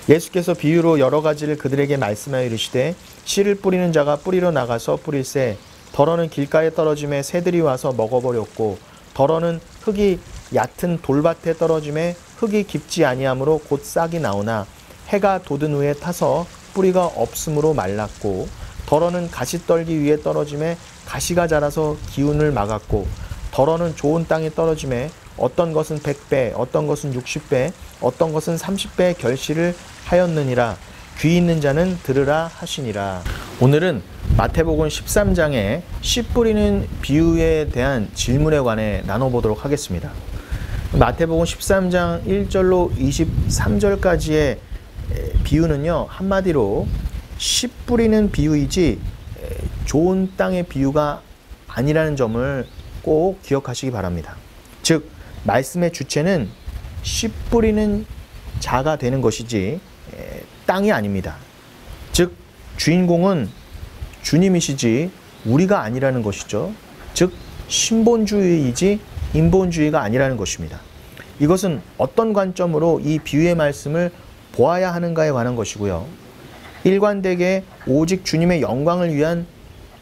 예수께서 비유로 여러 가지를 그들에게 말씀하여 이르시되 씨를 뿌리는 자가 뿌리러 나가서 뿌릴새 덜어는 길가에 떨어짐에 새들이 와서 먹어버렸고 덜어는 흙이 얕은 돌밭에 떨어짐에 흙이 깊지 아니하므로 곧 싹이 나오나 해가 돋은 후에 타서 뿌리가 없으므로 말랐고 덜어는 가시떨기 위에 떨어짐에 가시가 자라서 기운을 막았고 덜어는 좋은 땅에 떨어짐에 어떤 것은 100배 어떤 것은 60배 어떤 것은 30배 결실을 하였느니라. 귀 있는 자는 들으라 하시니라. 오늘은 마태복음 13장의 씨 뿌리는 비유에 대한 질문에 관해 나눠보도록 하겠습니다. 마태복음 13장 1절로 23절까지의 비유는요, 한마디로 씨 뿌리는 비유이지 좋은 땅의 비유가 아니라는 점을 꼭 기억하시기 바랍니다. 즉 말씀의 주체는 씨 뿌리는 자가 되는 것이지 땅이 아닙니다. 즉 주인공은 주님이시지 우리가 아니라는 것이죠. 즉 신본주의이지 인본주의가 아니라는 것입니다. 이것은 어떤 관점으로 이 비유의 말씀을 보아야 하는가에 관한 것이고요. 일관되게 오직 주님의 영광을 위한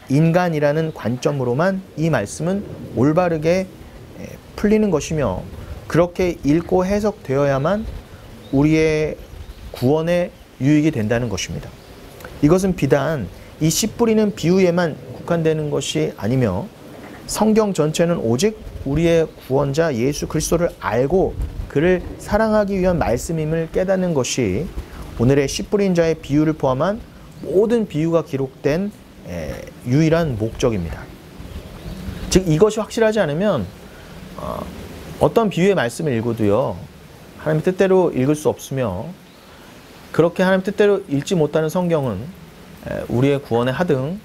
인간이라는 관점으로만 이 말씀은 올바르게 풀리는 것이며 그렇게 읽고 해석되어야만 우리의 구원에 유익이 된다는 것입니다. 이것은 비단 이 씨 뿌리는 비유에만 국한되는 것이 아니며 성경 전체는 오직 우리의 구원자 예수 그리스도를 알고 그를 사랑하기 위한 말씀임을 깨닫는 것이 오늘의 씨 뿌린 자의 비유를 포함한 모든 비유가 기록된 유일한 목적입니다. 즉 이것이 확실하지 않으면 어떤 비유의 말씀을 읽어도요 하나님 뜻대로 읽을 수 없으며 그렇게 하나님 뜻대로 읽지 못하는 성경은 우리의 구원에 하등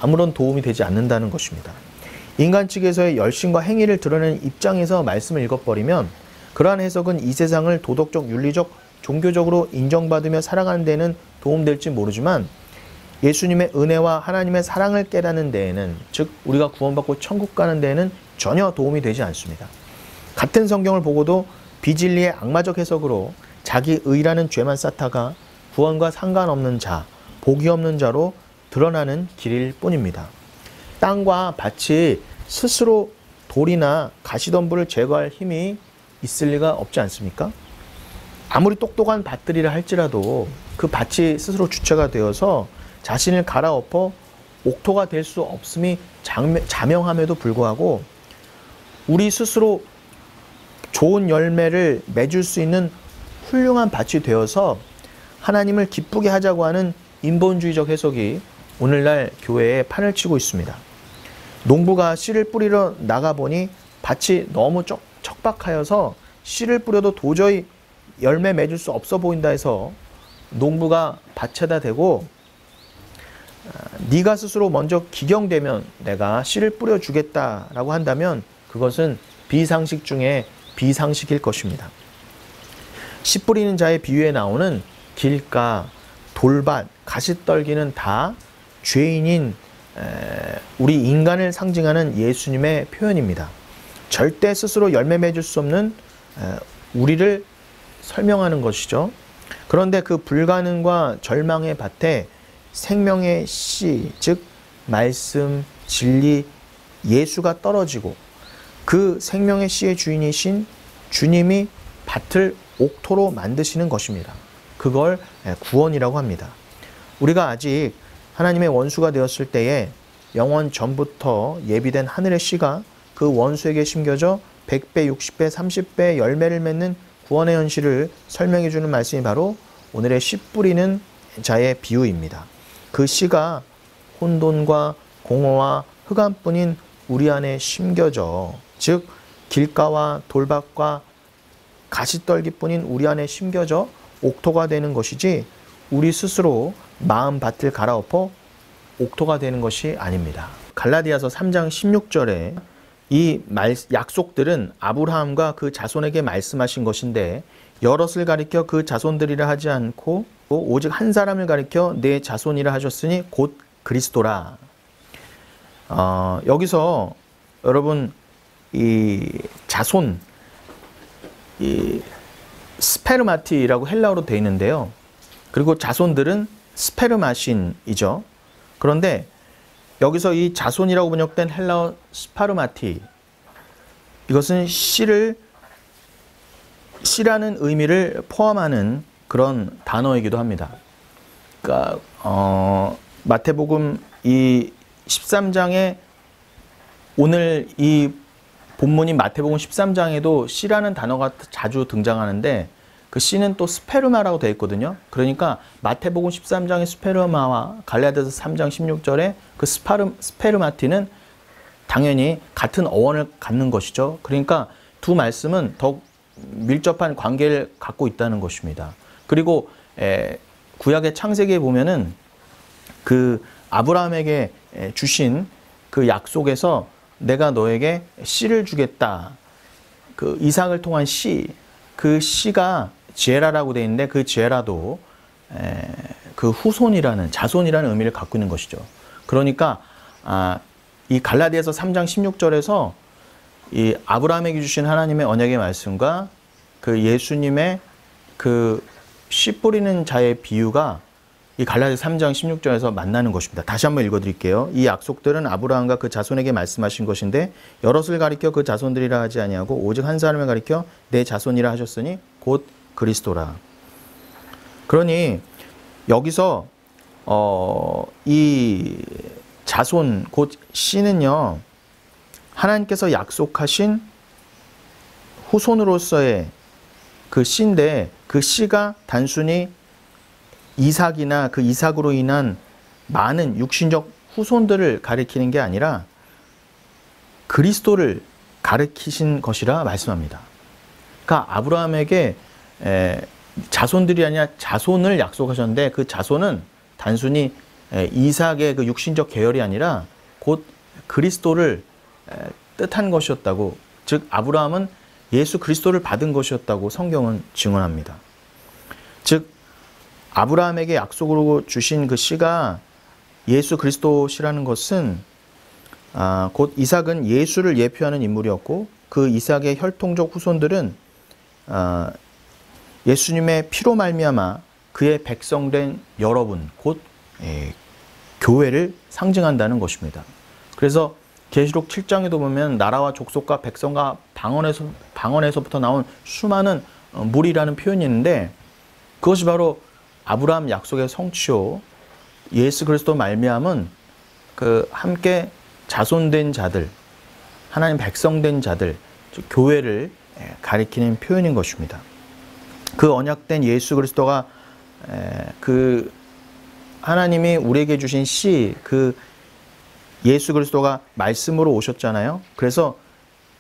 아무런 도움이 되지 않는다는 것입니다. 인간 측에서의 열심과 행위를 드러내는 입장에서 말씀을 읽어버리면 그러한 해석은 이 세상을 도덕적, 윤리적, 종교적으로 인정받으며 살아가는 데는 도움될지 모르지만 예수님의 은혜와 하나님의 사랑을 깨닫는 데에는 즉 우리가 구원받고 천국 가는 데에는 전혀 도움이 되지 않습니다. 같은 성경을 보고도 비진리의 악마적 해석으로 자기 의라는 죄만 쌓다가 구원과 상관없는 자, 복이 없는 자로 드러나는 길일 뿐입니다. 땅과 밭이 스스로 돌이나 가시덤불을 제거할 힘이 있을 리가 없지 않습니까? 아무리 똑똑한 밭들이라 할지라도 그 밭이 스스로 주체가 되어서 자신을 갈아엎어 옥토가 될 수 없음이 자명함에도 불구하고 우리 스스로 좋은 열매를 맺을 수 있는 훌륭한 밭이 되어서 하나님을 기쁘게 하자고 하는 인본주의적 해석이 오늘날 교회에 판을 치고 있습니다. 농부가 씨를 뿌리러 나가보니 밭이 너무 척박하여서 씨를 뿌려도 도저히 열매 맺을 수 없어 보인다 해서 농부가 밭에다 대고 네가 스스로 먼저 기경되면 내가 씨를 뿌려주겠다라고 한다면 그것은 비상식 중에 비상식일 것입니다. 씨 뿌리는 자의 비유에 나오는 길가, 돌밭, 가시떨기는 다 죄인인 우리 인간을 상징하는 예수님의 표현입니다. 절대 스스로 열매 맺을 수 없는 우리를 설명하는 것이죠. 그런데 그 불가능과 절망의 밭에 생명의 씨, 즉 말씀, 진리, 예수가 떨어지고 그 생명의 씨의 주인이신 주님이 밭을 옥토로 만드시는 것입니다. 그걸 구원이라고 합니다. 우리가 아직 하나님의 원수가 되었을 때에 영원 전부터 예비된 하늘의 씨가 그 원수에게 심겨져 100배, 60배, 30배 열매를 맺는 구원의 현실을 설명해 주는 말씀이 바로 오늘의 씨 뿌리는 자의 비유입니다. 그 씨가 혼돈과 공허와 흑암뿐인 우리 안에 심겨져 즉 길가와 돌밭과 가시떨기뿐인 우리 안에 심겨져 옥토가 되는 것이지 우리 스스로 마음 밭을 갈아엎어 옥토가 되는 것이 아닙니다. 갈라디아서 3장 16절에 이 약속들은 아브라함과 그 자손에게 말씀하신 것인데 여럿을 가리켜 그 자손들이라 하지 않고 오직 한 사람을 가리켜 내 자손이라 하셨으니 곧 그리스도라. 여기서 여러분 이 자손, 이 스페르마티라고 헬라어로 되어 있는데요. 그리고 자손들은 스페르마신이죠. 그런데 여기서 이 자손이라고 번역된 헬라어 스파르마티, 이것은 씨라는 의미를 포함하는 그런 단어이기도 합니다. 그러니까 마태복음 이 13장에 오늘 이 본문인 마태복음 13장에도 씨라는 단어가 자주 등장하는데 그 씨는 또 스페르마라고 되어 있거든요. 그러니까 마태복음 13장의 스페르마와 갈라디아서 3장 16절에 그 스페르마티는 당연히 같은 어원을 갖는 것이죠. 그러니까 두 말씀은 더욱 밀접한 관계를 갖고 있다는 것입니다. 그리고 구약의 창세기에 보면은 그 아브라함에게 주신 그 약속에서 내가 너에게 씨를 주겠다. 그 이삭을 통한 씨, 그 씨가 제라라고 되어 있는데 그 제라도 그 후손이라는 자손이라는 의미를 갖고 있는 것이죠. 그러니까 이 갈라디아서 3장 16절에서 이 아브라함에게 주신 하나님의 언약의 말씀과 그 예수님의 그 씨 뿌리는 자의 비유가 이 갈라디아서 3장 16절에서 만나는 것입니다. 다시 한번 읽어드릴게요. 이 약속들은 아브라함과 그 자손에게 말씀하신 것인데 여럿을 가리켜 그 자손들이라 하지 아니하고 오직 한 사람을 가리켜 내 자손이라 하셨으니 곧 그리스도라. 그러니 여기서 이 자손 곧 씨는요, 하나님께서 약속하신 후손으로서의 그 씨인데 그 씨가 단순히 이삭이나 그 이삭으로 인한 많은 육신적 후손들을 가리키는 게 아니라 그리스도를 가리키신 것이라 말씀합니다. 그러니까 아브라함에게 자손들이 아니라 자손을 약속하셨는데 그 자손은 단순히 이삭의 그 육신적 계열이 아니라 곧 그리스도를 뜻한 것이었다고, 즉 아브라함은 예수 그리스도를 받은 것이었다고 성경은 증언합니다. 즉 아브라함에게 약속으로 주신 그 씨가 예수 그리스도시라는 것은 곧 이삭은 예수를 예표하는 인물이었고 그 이삭의 혈통적 후손들은 예수님의 피로 말미암아 그의 백성된 여러분, 곧 교회를 상징한다는 것입니다. 그래서 계시록 7장에도 보면 나라와 족속과 백성과 방언에서부터 나온 수많은 무리라는 표현이 있는데 그것이 바로 아브라함 약속의 성취요, 예수 그리스도 말미암은 그 함께 자손된 자들, 하나님 백성된 자들, 즉 교회를 가리키는 표현인 것입니다. 그 언약된 예수 그리스도가 그 하나님이 우리에게 주신 씨, 그 예수 그리스도가 말씀으로 오셨잖아요. 그래서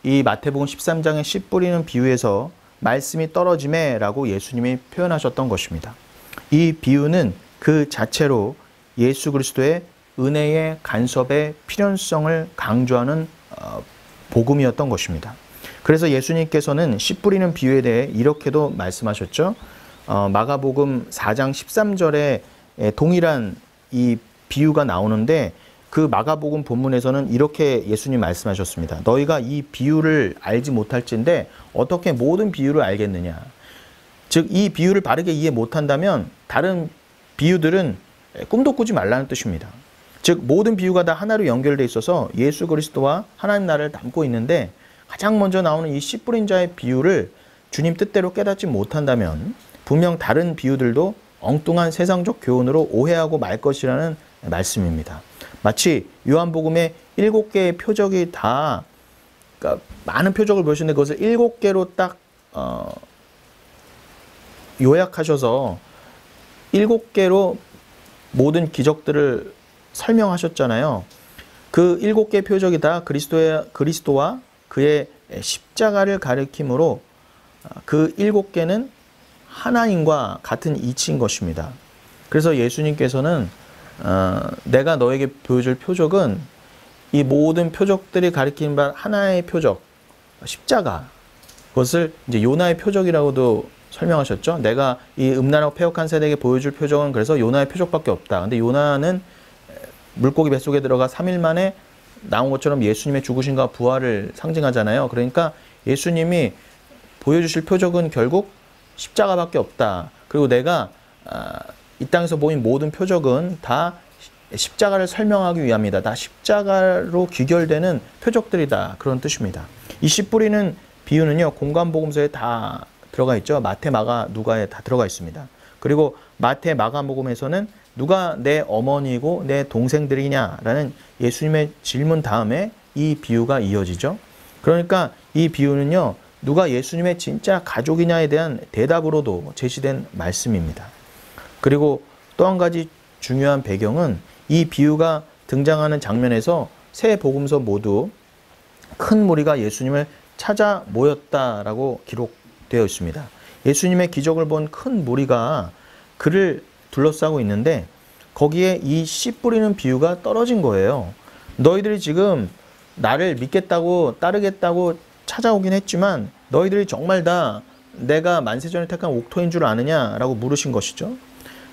이 마태복음 13장의 씨 뿌리는 비유에서 말씀이 떨어지매라고 예수님이 표현하셨던 것입니다. 이 비유는 그 자체로 예수 그리스도의 은혜의 간섭의 필연성을 강조하는 복음이었던 것입니다. 그래서 예수님께서는 씨 뿌리는 비유에 대해 이렇게도 말씀하셨죠. 마가복음 4장 13절에 동일한 이 비유가 나오는데 그 마가복음 본문에서는 이렇게 예수님 말씀하셨습니다. 너희가 이 비유를 알지 못할진데 어떻게 모든 비유를 알겠느냐. 즉 이 비유를 바르게 이해 못한다면 다른 비유들은 꿈도 꾸지 말라는 뜻입니다. 즉 모든 비유가 다 하나로 연결되어 있어서 예수 그리스도와 하나님 나라를 담고 있는데 가장 먼저 나오는 이 씨 뿌린 자의 비유를 주님 뜻대로 깨닫지 못한다면 분명 다른 비유들도 엉뚱한 세상적 교훈으로 오해하고 말 것이라는 말씀입니다. 마치 요한복음에 7개의 표적이 다, 그러니까 많은 표적을 보여주는데 그것을 7개로 딱 요약하셔서 7개로 모든 기적들을 설명하셨잖아요. 그 7개의 표적이 다 그리스도와 그의 십자가를 가리킴으로 그 7개는 하나님과 같은 이치인 것입니다. 그래서 예수님께서는 내가 너에게 보여줄 표적은 이 모든 표적들이 가리키는 바 하나의 표적, 십자가, 그것을 이제 요나의 표적이라고도 설명하셨죠. 내가 이 음란하고 패역한 세대에게 보여줄 표적은 그래서 요나의 표적밖에 없다. 근데 요나는 물고기 뱃속에 들어가 3일 만에 나온 것처럼 예수님의 죽으심과 부활을 상징하잖아요. 그러니까 예수님이 보여주실 표적은 결국 십자가밖에 없다. 그리고 내가 이 땅에서 보인 모든 표적은 다 십자가를 설명하기 위함이다. 다 십자가로 귀결되는 표적들이다. 그런 뜻입니다. 이 씨 뿌리는 비유는요, 공관복음서에 다 들어가 있죠. 마태, 마가, 누가에 다 들어가 있습니다. 그리고 마태, 마가복음에서는 누가 내 어머니이고 내 동생들이냐라는 예수님의 질문 다음에 이 비유가 이어지죠. 그러니까 이 비유는요, 누가 예수님의 진짜 가족이냐에 대한 대답으로도 제시된 말씀입니다. 그리고 또 한 가지 중요한 배경은 이 비유가 등장하는 장면에서 세 복음서 모두 큰 무리가 예수님을 찾아 모였다라고 기록되어 있습니다. 예수님의 기적을 본 큰 무리가 그를 둘러싸고 있는데 거기에 이 씨 뿌리는 비유가 떨어진 거예요. 너희들이 지금 나를 믿겠다고 따르겠다고 찾아오긴 했지만 너희들이 정말 다 내가 만세전에 택한 옥토인 줄 아느냐라고 물으신 것이죠.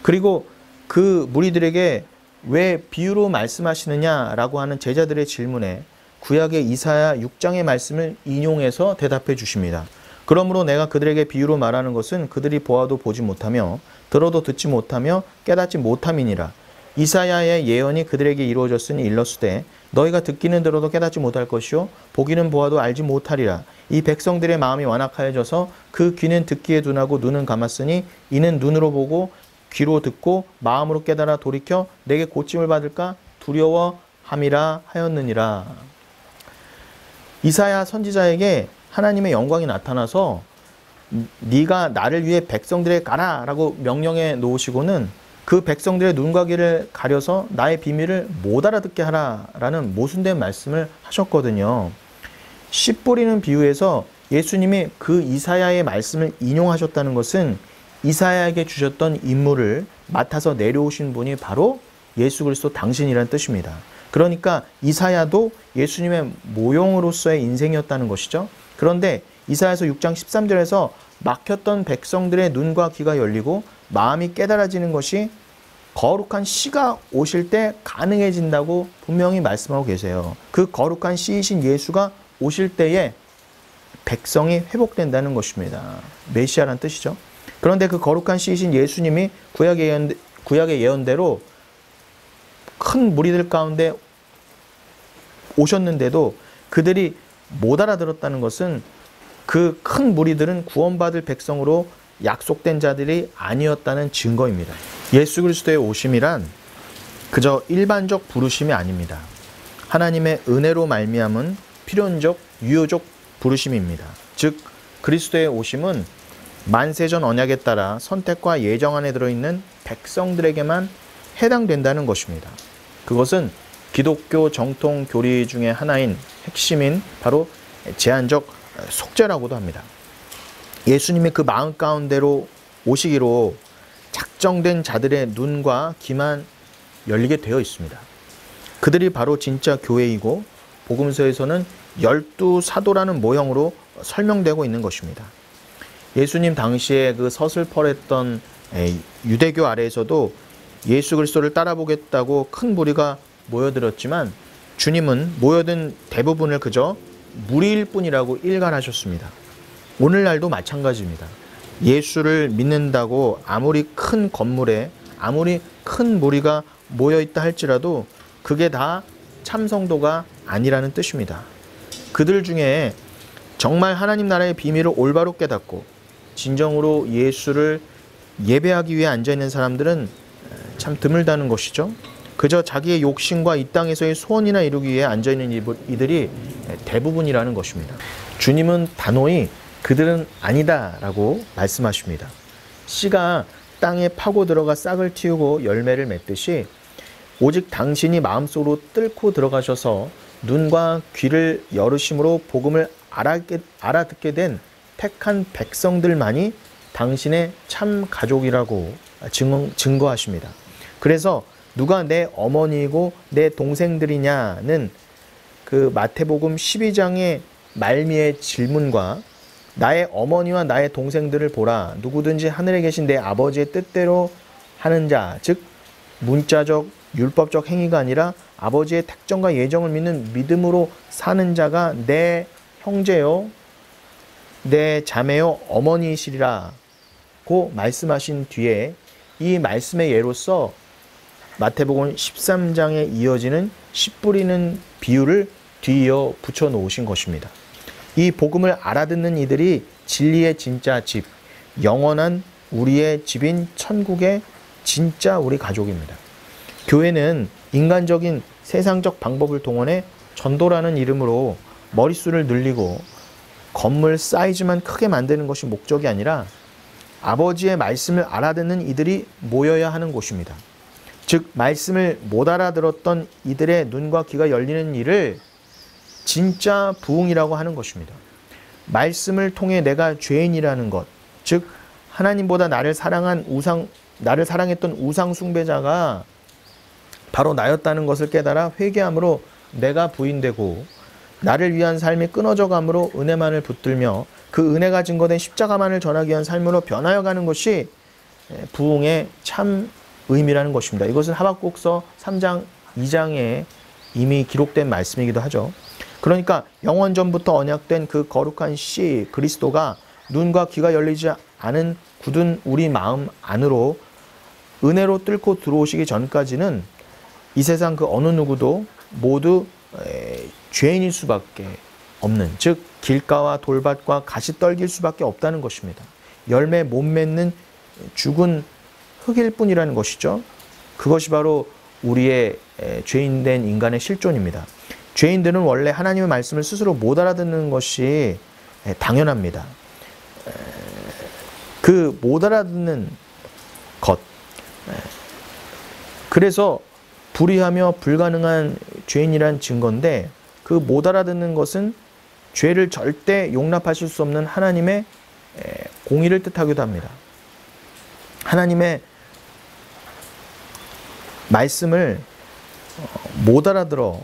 그리고 그 무리들에게 왜 비유로 말씀하시느냐라고 하는 제자들의 질문에 구약의 이사야 6장의 말씀을 인용해서 대답해 주십니다. 그러므로 내가 그들에게 비유로 말하는 것은 그들이 보아도 보지 못하며 들어도 듣지 못하며 깨닫지 못함이니라. 이사야의 예언이 그들에게 이루어졌으니 일렀으되 너희가 듣기는 들어도 깨닫지 못할 것이요 보기는 보아도 알지 못하리라. 이 백성들의 마음이 완악하여져서 그 귀는 듣기에 둔하고 눈은 감았으니 이는 눈으로 보고 귀로 듣고 마음으로 깨달아 돌이켜 내게 고침을 받을까 두려워함이라 하였느니라. 이사야 선지자에게 하나님의 영광이 나타나서 네가 나를 위해 백성들에게 가라 라고 명령해 놓으시고는 그 백성들의 눈과 귀를 가려서 나의 비밀을 못 알아듣게 하라 라는 모순된 말씀을 하셨거든요. 씨 뿌리는 비유에서 예수님이 그 이사야의 말씀을 인용하셨다는 것은 이사야에게 주셨던 임무를 맡아서 내려오신 분이 바로 예수 그리스도 당신이라는 뜻입니다. 그러니까 이사야도 예수님의 모형으로서의 인생이었다는 것이죠. 그런데 이사야서 6장 13절에서 막혔던 백성들의 눈과 귀가 열리고 마음이 깨달아지는 것이 거룩한 씨가 오실 때 가능해진다고 분명히 말씀하고 계세요. 그 거룩한 씨이신 예수가 오실 때에 백성이 회복된다는 것입니다. 메시아란 뜻이죠. 그런데 그 거룩한 씨이신 예수님이 구약의 예언대로 큰 무리들 가운데 오셨는데도 그들이 못 알아들었다는 것은 그 큰 무리들은 구원받을 백성으로 약속된 자들이 아니었다는 증거입니다. 예수 그리스도의 오심이란 그저 일반적 부르심이 아닙니다. 하나님의 은혜로 말미암은 필연적, 유효적 부르심입니다. 즉 그리스도의 오심은 만세전 언약에 따라 선택과 예정 안에 들어있는 백성들에게만 해당된다는 것입니다. 그것은 기독교 정통 교리 중에 하나인 핵심인 바로 제한적 속죄라고도 합니다. 예수님이 그 마음 가운데로 오시기로 작정된 자들의 눈과 귀만 열리게 되어 있습니다. 그들이 바로 진짜 교회이고 복음서에서는 12사도라는 모형으로 설명되고 있는 것입니다. 예수님 당시에 그 서슬퍼랬던 유대교 아래에서도 예수 그리스도를 따라보겠다고 큰 무리가 모여들었지만 주님은 모여든 대부분을 그저 무리일 뿐이라고 일관하셨습니다. 오늘날도 마찬가지입니다. 예수를 믿는다고 아무리 큰 건물에 아무리 큰 무리가 모여있다 할지라도 그게 다 참성도가 아니라는 뜻입니다. 그들 중에 정말 하나님 나라의 비밀을 올바로 깨닫고 진정으로 예수를 예배하기 위해 앉아있는 사람들은 참 드물다는 것이죠. 그저 자기의 욕심과 이 땅에서의 소원이나 이루기 위해 앉아있는 이들이 대부분이라는 것입니다. 주님은 단호히 그들은 아니다 라고 말씀하십니다. 씨가 땅에 파고 들어가 싹을 틔우고 열매를 맺듯이 오직 당신이 마음속으로 뚫고 들어가셔서 눈과 귀를 열으심으로 복음을 알아듣게 된 택한 백성들만이 당신의 참 가족이라고 증거하십니다. 그래서 누가 내 어머니이고 내 동생들이냐는 그 마태복음 12장의 말미의 질문과 나의 어머니와 나의 동생들을 보라. 누구든지 하늘에 계신 내 아버지의 뜻대로 하는 자, 즉 문자적 율법적 행위가 아니라 아버지의 택정과 예정을 믿는 믿음으로 사는 자가 내 형제요, 내 자매요, 어머니이시리라 고 말씀하신 뒤에 이 말씀의 예로서 마태복음 13장에 이어지는 씨 뿌리는 비유를 뒤이어 붙여 놓으신 것입니다. 이 복음을 알아듣는 이들이 진리의 진짜 집, 영원한 우리의 집인 천국의 진짜 우리 가족입니다. 교회는 인간적인 세상적 방법을 동원해 전도라는 이름으로 머릿수를 늘리고 건물 사이즈만 크게 만드는 것이 목적이 아니라 아버지의 말씀을 알아듣는 이들이 모여야 하는 곳입니다. 즉 말씀을 못 알아들었던 이들의 눈과 귀가 열리는 일을 진짜 부흥이라고 하는 것입니다. 말씀을 통해 내가 죄인이라는 것, 즉 하나님보다 나를 사랑했던 우상 숭배자가 바로 나였다는 것을 깨달아 회개함으로 내가 부인되고 나를 위한 삶이 끊어져 감으로 은혜만을 붙들며 그 은혜가 증거된 십자가만을 전하기 위한 삶으로 변하여 가는 것이 부흥의 참 의미라는 것입니다. 이것은 하박국서 3장 2장에 이미 기록된 말씀이기도 하죠. 그러니까 영원전부터 언약된 그 거룩한 씨 그리스도가 눈과 귀가 열리지 않은 굳은 우리 마음 안으로 은혜로 뚫고 들어오시기 전까지는 이 세상 그 어느 누구도 모두 죄인일 수밖에 없는, 즉 길가와 돌밭과 가시떨기일 수밖에 없다는 것입니다. 열매 못 맺는 죽은 흙일 뿐이라는 것이죠. 그것이 바로 우리의 죄인된 인간의 실존입니다. 죄인들은 원래 하나님의 말씀을 스스로 못 알아듣는 것이 당연합니다. 그 못 알아듣는 것, 그래서 불의하며 불가능한 죄인이란 증거인데 그 못 알아듣는 것은 죄를 절대 용납하실 수 없는 하나님의 공의를 뜻하기도 합니다. 하나님의 말씀을 못 알아들어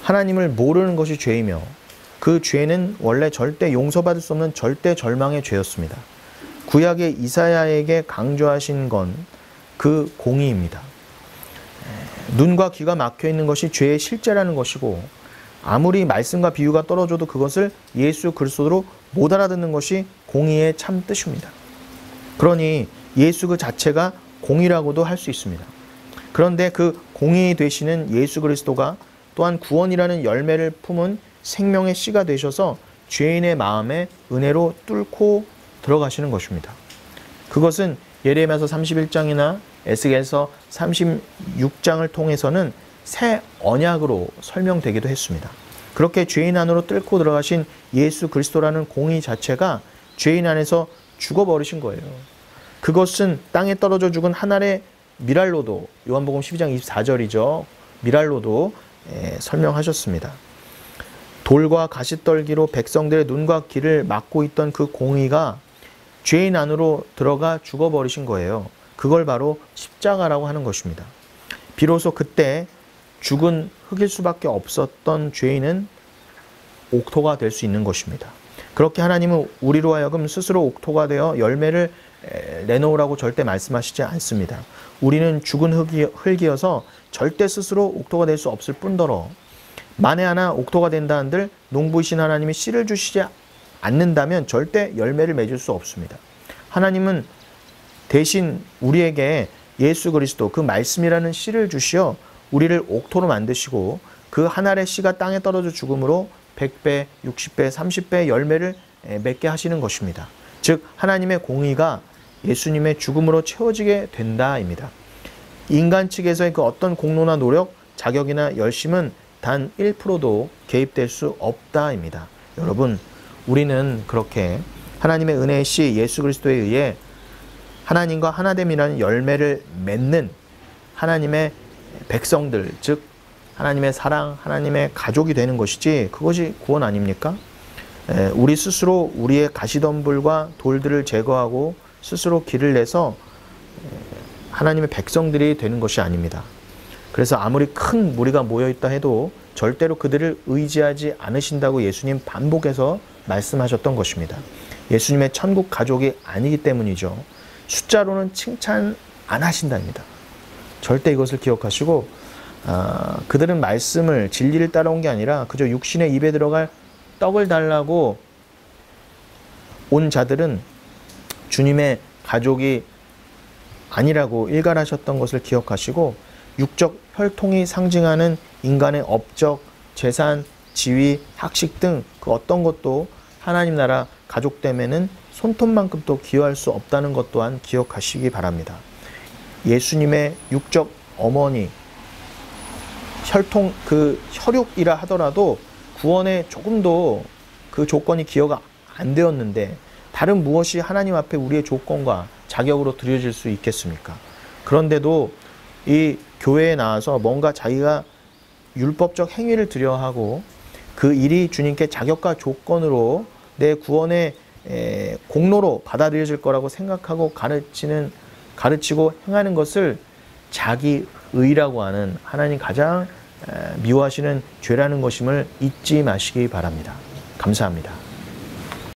하나님을 모르는 것이 죄이며 그 죄는 원래 절대 용서받을 수 없는 절대 절망의 죄였습니다. 구약의 이사야에게 강조하신 건 그 공의입니다. 눈과 귀가 막혀 있는 것이 죄의 실제라는 것이고 아무리 말씀과 비유가 떨어져도 그것을 예수 그리스도로 못 알아듣는 것이 공의의 참 뜻입니다. 그러니 예수 그 자체가 공의라고도 할 수 있습니다. 그런데 그 공의 되시는 예수 그리스도가 또한 구원이라는 열매를 품은 생명의 씨가 되셔서 죄인의 마음에 은혜로 뚫고 들어가시는 것입니다. 그것은 예레미야서 31장이나 에스겔서 36장을 통해서는 새 언약으로 설명되기도 했습니다. 그렇게 죄인 안으로 뚫고 들어가신 예수 그리스도라는 공의 자체가 죄인 안에서 죽어버리신 거예요. 그것은 땅에 떨어져 죽은 한 알의 미랄로도, 요한복음 12장 24절이죠. 미랄로도 설명하셨습니다. 돌과 가시떨기로 백성들의 눈과 귀를 막고 있던 그 공의가 죄인 안으로 들어가 죽어버리신 거예요. 그걸 바로 십자가라고 하는 것입니다. 비로소 그때 죽은 흙일 수밖에 없었던 죄인은 옥토가 될 수 있는 것입니다. 그렇게 하나님은 우리로 하여금 스스로 옥토가 되어 열매를 내놓으라고 절대 말씀하시지 않습니다. 우리는 죽은 흙이어서 절대 스스로 옥토가 될 수 없을 뿐더러 만에 하나 옥토가 된다 한들 농부이신 하나님이 씨를 주시지 않는다면 절대 열매를 맺을 수 없습니다. 하나님은 대신 우리에게 예수 그리스도 그 말씀이라는 씨를 주시어 우리를 옥토로 만드시고 그 한 알의 씨가 땅에 떨어져 죽음으로 100배, 60배, 30배 열매를 맺게 하시는 것입니다. 즉 하나님의 공의가 예수님의 죽음으로 채워지게 된다입니다. 인간 측에서의 그 어떤 공로나 노력, 자격이나 열심은 단 1%도 개입될 수 없다입니다. 여러분, 우리는 그렇게 하나님의 은혜의 씨 예수 그리스도에 의해 하나님과 하나됨이라는 열매를 맺는 하나님의 백성들, 즉 하나님의 사랑, 하나님의 가족이 되는 것이지 그것이 구원 아닙니까? 우리 스스로 우리의 가시덤불과 돌들을 제거하고 스스로 길을 내서 하나님의 백성들이 되는 것이 아닙니다. 그래서 아무리 큰 무리가 모여있다 해도 절대로 그들을 의지하지 않으신다고 예수님 반복해서 말씀하셨던 것입니다. 예수님의 천국 가족이 아니기 때문이죠. 숫자로는 칭찬 안 하신답니다. 절대 이것을 기억하시고 그들은 말씀을 진리를 따라온 게 아니라 그저 육신의 입에 들어갈 떡을 달라고 온 자들은 주님의 가족이 아니라고 일갈하셨던 것을 기억하시고 육적 혈통이 상징하는 인간의 업적, 재산, 지위, 학식 등 그 어떤 것도 하나님 나라 가족됨에는 손톱만큼도 기여할 수 없다는 것 또한 기억하시기 바랍니다. 예수님의 육적 어머니, 혈통, 그 혈육이라 하더라도 구원에 조금도 그 조건이 기여가 안 되었는데 다른 무엇이 하나님 앞에 우리의 조건과 자격으로 드려질 수 있겠습니까? 그런데도 이 교회에 나와서 뭔가 자기가 율법적 행위를 드려 하고 그 일이 주님께 자격과 조건으로 내 구원의 공로로 받아들여질 거라고 생각하고 가르치고 행하는 것을 자기 의라고 하는 하나님 가장 미워하시는 죄라는 것임을 잊지 마시기 바랍니다. 감사합니다.